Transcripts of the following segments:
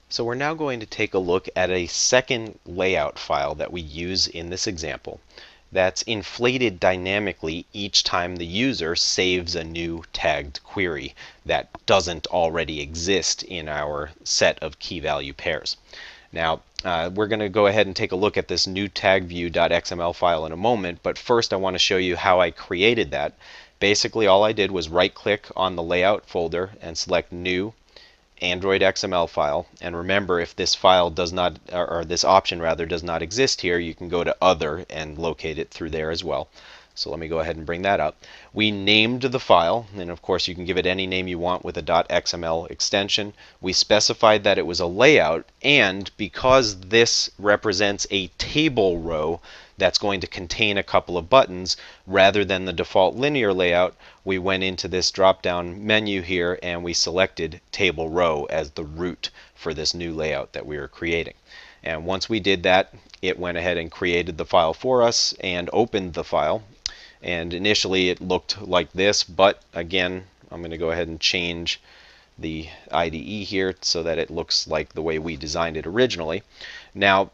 So we're now going to take a look at a second layout file that we use in this example that's inflated dynamically each time the user saves a new tagged query that doesn't already exist in our set of key value pairs. Now, we're going to go ahead and take a look at this new tagview.xml file in a moment, but first I want to show you how I created that. Basically, all I did was right-click on the layout folder and select New Android XML file, and remember, if this file does not, or this option rather, does not exist here, you can go to Other and locate it through there as well. So let me go ahead and bring that up. We named the file, and of course you can give it any name you want with a .xml extension. We specified that it was a layout, and because this represents a table row that's going to contain a couple of buttons rather than the default linear layout, we went into this drop-down menu here and we selected table row as the root for this new layout that we were creating. And once we did that, it went ahead and created the file for us and opened the file. And initially it looked like this, but again, I'm going to go ahead and change the IDE here so that it looks like the way we designed it originally. Now,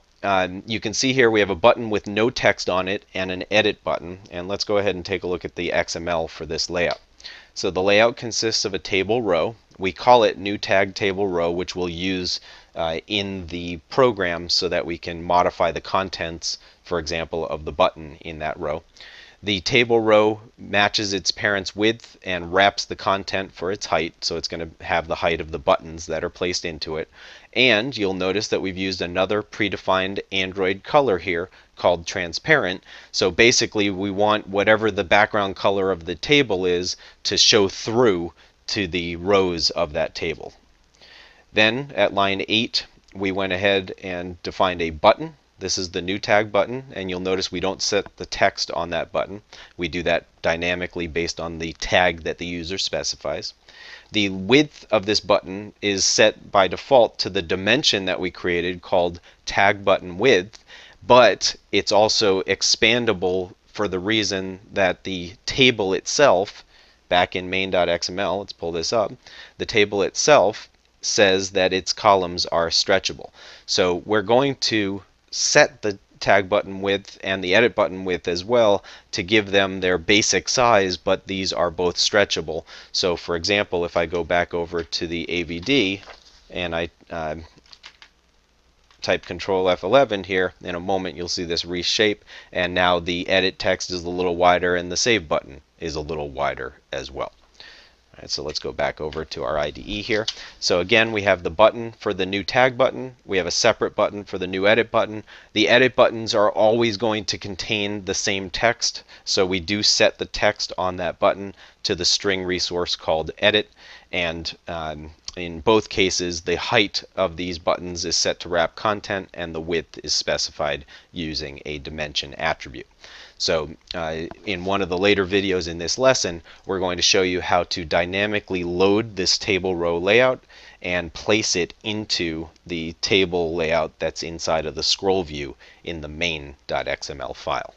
you can see here we have a button with no text on it and an edit button, and let's go ahead and take a look at the XML for this layout. So the layout consists of a table row. We call it new tag table row, which we'll use in the program so that we can modify the contents, for example, of the button in that row. The table row matches its parent's width and wraps the content for its height, so it's going to have the height of the buttons that are placed into it. And you'll notice that we've used another predefined Android color here called transparent. So basically we want whatever the background color of the table is to show through to the rows of that table. Then at line 8 we went ahead and defined a button. This is the new tag button, and you'll notice we don't set the text on that button. We do that dynamically based on the tag that the user specifies. The width of this button is set by default to the dimension that we created called tag button width, but it's also expandable for the reason that the table itself, back in main.xml, let's pull this up, the table itself says that its columns are stretchable. So we're going to set the tag button width and the edit button width as well to give them their basic size, but these are both stretchable. So for example, if I go back over to the AVD and I type Control F11 here, in a moment you'll see this reshape, and now the edit text is a little wider and the save button is a little wider as well. Alright, so let's go back over to our IDE here. So again, we have the button for the new tag button. We have a separate button for the new edit button. The edit buttons are always going to contain the same text, so we do set the text on that button to the string resource called edit, and in both cases the height of these buttons is set to wrap content and the width is specified using a dimension attribute. So in one of the later videos in this lesson, we're going to show you how to dynamically load this table row layout and place it into the table layout that's inside of the scroll view in the main.xml file.